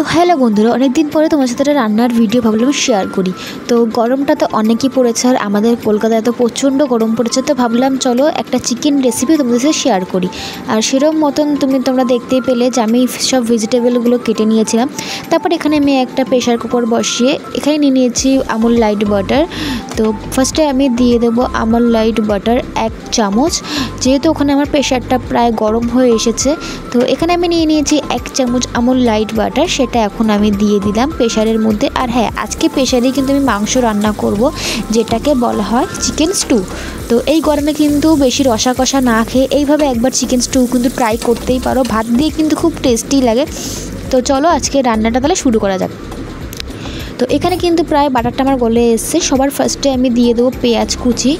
তো হ্যালো বন্ধুরা, অনেক দিন পরে তোমার সাথে রান্নার ভিডিও ভাবলাম শেয়ার করি। তো গরমটা তো অনেকই পড়েছে, আর আমাদের কলকাতায় তো প্রচণ্ড গরম পড়েছে। তো ভাবলাম চলো একটা চিকেন রেসিপি তোমাদের সাথে শেয়ার করি। আর সেরকম মতন তোমরা দেখতেই পেলে যে আমি সব ভেজিটেবলগুলো কেটে নিয়েছিলাম। তারপর এখানে আমি একটা প্রেশার কুকার বসিয়ে এখানে নিয়ে নিয়েছি আমুল লাইট বাটার। তো ফার্স্টে আমি দিয়ে দেবো আমুল লাইট বাটার 1 চামচ। যেহেতু ওখানে আমার প্রেশারটা প্রায় গরম হয়ে এসেছে, তো এখানে আমি নিয়ে নিয়েছি 1 চামচ আমুল লাইট বাটার। সেটা এখন আমি দিয়ে দিলাম প্রেশারের মধ্যে। আর হ্যাঁ, আজকে প্রেশারেই কিন্তু আমি মাংস রান্না করব, যেটাকে বলা হয় চিকেন স্টু। তো এই গরমে কিন্তু বেশি রসা কষা না খেয়ে এইভাবে একবার চিকেন স্টু কিন্তু ট্রাই করতেই পারো, ভাত দিয়ে কিন্তু খুব টেস্টি লাগে। তো চলো আজকে রান্নাটা তাহলে শুরু করা যাক। তো এখানে কিন্তু প্রায় বাটারটা আমার গলে এসছে। সবার ফার্স্টে আমি দিয়ে দেবো পেঁয়াজ কুচি।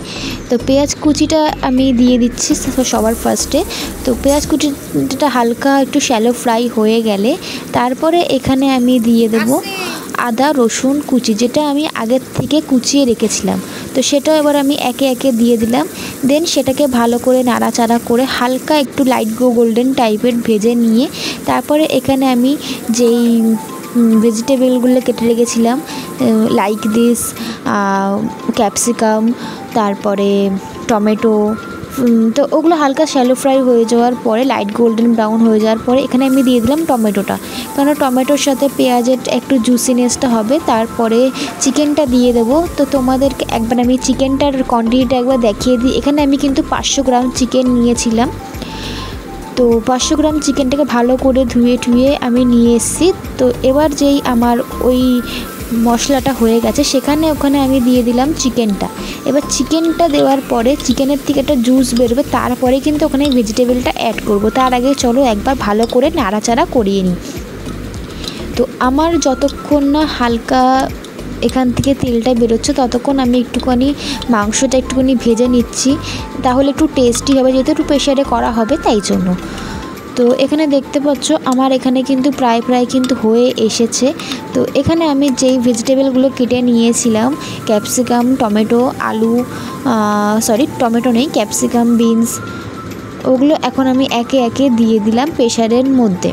তো পেঁয়াজ কুচিটা আমি দিয়ে দিচ্ছি সবার ফার্স্টে। তো পেঁয়াজ কুচিটা হালকা একটু শ্যালো ফ্রাই হয়ে গেলে তারপরে এখানে আমি দিয়ে দেবো আদা রসুন কুচি, যেটা আমি আগের থেকে কুচিয়ে রেখেছিলাম। তো সেটাও এবার আমি একে একে দিয়ে দিলাম। দেন সেটাকে ভালো করে নাড়াচাড়া করে হালকা একটু লাইট গোল্ডেন টাইপের ভেজে নিয়ে তারপরে এখানে আমি যেই ভেজিটেবলগুলো কেটে রেখেছিলাম লাইক দিস ক্যাপসিকাম, তারপরে টমেটো, তো ওগুলো হালকা শ্যালো ফ্রাই হয়ে যাওয়ার পরে লাইট গোল্ডেন ব্রাউন হয়ে যাওয়ার পরে এখানে আমি দিয়ে দিলাম টমেটোটা, কারণ টমেটোর সাথে পেঁয়াজের একটু জুসিনেসটা হবে। তারপরে চিকেনটা দিয়ে দেবো। তো তোমাদেরকে একবার আমি চিকেনটার কোয়ান্টিটিটা একবার দেখিয়ে দিই। এখানে আমি কিন্তু 500 গ্রাম চিকেন নিয়েছিলাম। তো 500 গ্রাম চিকেনটাকে ভালো করে ধুয়ে আমি নিয়ে এসেছি। তো এবার যেই আমার ওই মশলাটা হয়ে গেছে ওখানে আমি দিয়ে দিলাম চিকেনটা। এবার চিকেনটা দেওয়ার পরে চিকেনের থেকে একটা জুস বেরোবে, তারপরে কিন্তু ওখানে ভেজিটেবলটা অ্যাড করব। তার আগে চলো একবার ভালো করে নাড়াচাড়া করিয়ে নিই। তো আমার যতক্ষণ না হালকা এখান থেকে তেলটা বেরোচ্ছে ততক্ষণ আমি একটুখানি মাংসটা একটুখানি ভেজে নিচ্ছি, তাহলে একটু টেস্টি হবে, যেহেতু একটু প্রেশারে করা হবে তাই জন্য। তো এখানে দেখতে পাচ্ছ আমার এখানে কিন্তু প্রায় কিন্তু হয়ে এসেছে। তো এখানে আমি যেই ভেজিটেবলগুলো কেটে নিয়েছিলাম ক্যাপসিকাম, টমেটো, আলু, টমেটো নেই, ক্যাপসিকাম, বিনস, ওগুলো এখন আমি একে একে দিয়ে দিলাম প্রেশারের মধ্যে।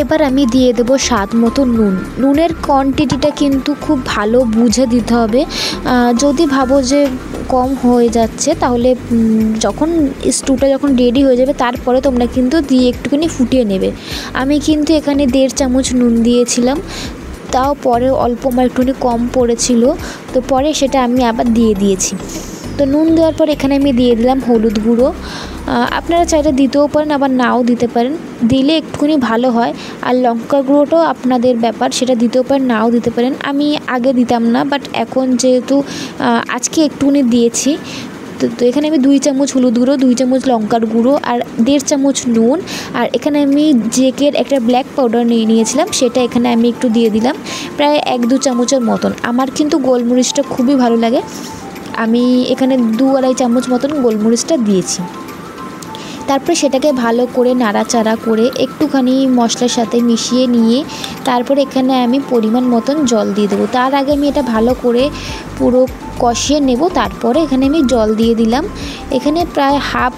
এবার আমি দিয়ে দেবো স্বাদ মতো নুন। নুনের কোয়ান্টিটিটা কিন্তু খুব ভালো বুঝে দিতে হবে। যদি ভাবো যে কম হয়ে যাচ্ছে তাহলে যখন স্টুটা যখন রেডি হয়ে যাবে তারপরে তোমরা কিন্তু দিয়ে একটুখানি ফুটিয়ে নেবে। আমি কিন্তু এখানে 1.5 চামচ নুন দিয়েছিলাম, তাও পরে অল্প আমার একটুখানি কম পড়েছিল, তো পরে সেটা আমি আবার দিয়ে দিয়েছি। তো নুন দেওয়ার পর এখানে আমি দিয়ে দিলাম হলুদ গুঁড়ো। আপনারা চাইলে দিতেও পারেন, আবার নাও দিতে পারেন, দিলে একটুখানি ভালো হয়। আর লঙ্কা গুঁড়োটাও আপনাদের ব্যাপার, সেটা দিতেও পারেন নাও দিতে পারেন। আমি আগে দিতাম না, বাট এখন যেহেতু আজকে একটুখানি দিয়েছি। তো এখানে আমি 2 চামচ হলুদ গুঁড়ো, 2 চামচ লঙ্কার গুঁড়ো আর 1.5 চামচ নুন, আর এখানে আমি জেকের একটা ব্ল্যাক পাউডার নিয়েছিলাম, সেটা এখানে আমি একটু দিয়ে দিলাম, প্রায় 1-2 চামচের মতন। আমার কিন্তু গোলমরিচটা খুবই ভালো লাগে, আমি এখানে 2-2.5 চামচ মতন গোলমরিচটা দিয়েছি। তারপরে সেটাকে ভালো করে নাড়াচাড়া করে একটুখানি মশলার সাথে মিশিয়ে নিয়ে তারপরে এখানে আমি পরিমাণ মতন জল দিয়ে দেবো। তার আগে আমি এটা ভালো করে পুরো কষিয়ে নেব, তারপরে এখানে আমি জল দিয়ে দিলাম। এখানে প্রায় 1/2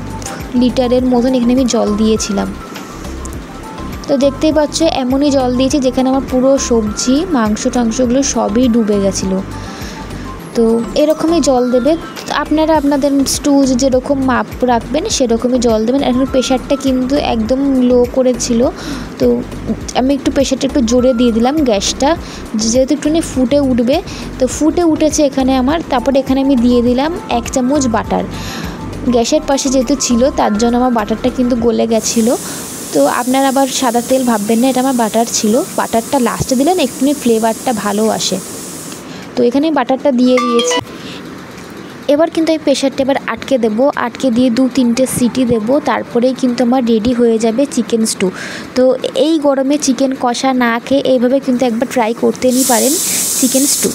লিটারের মতন এখানে আমি জল দিয়েছিলাম। তো দেখতেই পাচ্ছ এমনই জল দিয়েছি যেখানে আমার পুরো সবজি মাংস টাংসগুলো সবই ডুবে গেছিলো। তো এরকমই জল দেবে আপনারা, আপনাদের স্টু যেরকম মাপ রাখবেন সেরকমই জল দেবেন। এখন প্রেশারটা কিন্তু একদম লো করেছিল, তো আমি একটু প্রেশারটা একটু জোরে দিয়ে দিলাম গ্যাসটা, যেহেতু একটুখানি ফুটে উঠবে। তো ফুটে উঠেছে এখানে আমার। তারপরে এখানে আমি দিয়ে দিলাম 1 চামচ বাটার। গ্যাসের পাশে যেহেতু ছিল তার জন্য আমার বাটারটা কিন্তু গলে গেছিলো। তো আপনারা আবার সাদা তেল ভাববেন না, এটা আমার বাটার ছিল। বাটারটা লাস্টে দিলেন একটুখানি ফ্লেভারটা ভালো আসে। তো এখানে বাটারটা দিয়ে দিয়েছি। এবার কিন্তু এই প্রেশারটা এবার আটকে দেবো, আটকে দিয়ে 2-3টে সিটি দেবো, তারপরেই কিন্তু আমার রেডি হয়ে যাবে চিকেন স্টু। তো এই গরমে চিকেন কষা না খেয়ে এইভাবে কিন্তু একবার ট্রাই করতে পারেন চিকেন স্টু।